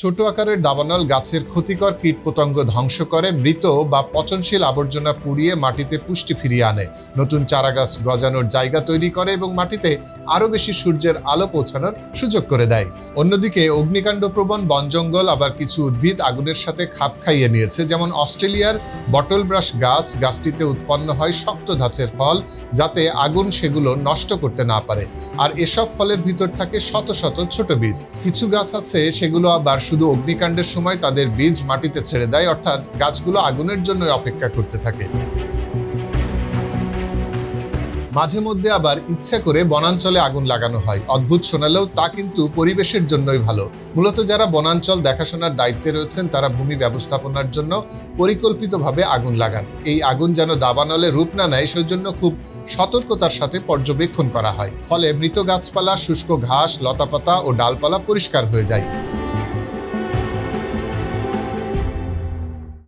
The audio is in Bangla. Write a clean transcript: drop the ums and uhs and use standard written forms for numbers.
ছোট আকারের দাবানল গাছের ক্ষতিকর কীটপতঙ্গ ধ্বংস করে, মৃত বা পচনশীল আবর্জনা পুড়িয়ে মাটিতে পুষ্টি ফিরিয়ে আনে, নতুন চারাগাছ গজানোর জায়গা তৈরি করে এবং মাটিতে আরও বেশি সূর্যের আলো পৌঁছানোর সুযোগ করে দেয়। অন্যদিকে অগ্নিকাণ্ডপ্রবণ বন জঙ্গল আবার কিছু উদ্ভিদ আগুনের সাথে খাপ খাইয়ে নিয়েছে, যেমন অস্ট্রেলিয়ার বটল ব্রাশ গাছটিতে উৎপন্ন হয় শক্ত ধাঁচের ফল, যাতে আগুন সেগুলো নষ্ট করতে না পারে। আর এসব ফলের ভিতর থাকে শত শত ছোট বীজ। কিছু গাছ আছে সেগুলো আবার শুধু অগ্নিকাণ্ডের সময় তাদের বীজ মাটিতে ছেড়ে দেয়, অর্থাৎ গাছগুলো আগুনের জন্য অপেক্ষা করতে থাকে। মাঝে মধ্যে আবার ইচ্ছা করে বনাঞ্চলে আগুন লাগানো হয়। অদ্ভুত শোনালেও তা কিন্তু পরিবেশের জন্যই ভালো। মূলত যারা বনাঞ্চল দেখাশোনার দায়িত্বে রয়েছেন তারা ভূমি ব্যবস্থাপনার জন্য পরিকল্পিতভাবে আগুন লাগান। এই আগুন যেন দাবানলে রূপ না নেয় সেজন্য খুব সতর্কতার সাথে পর্যবেক্ষণ করা হয়। ফলে মৃত গাছপালা, শুষ্ক ঘাস, লতাপাতা ও ডালপালা পরিষ্কার হয়ে যায়।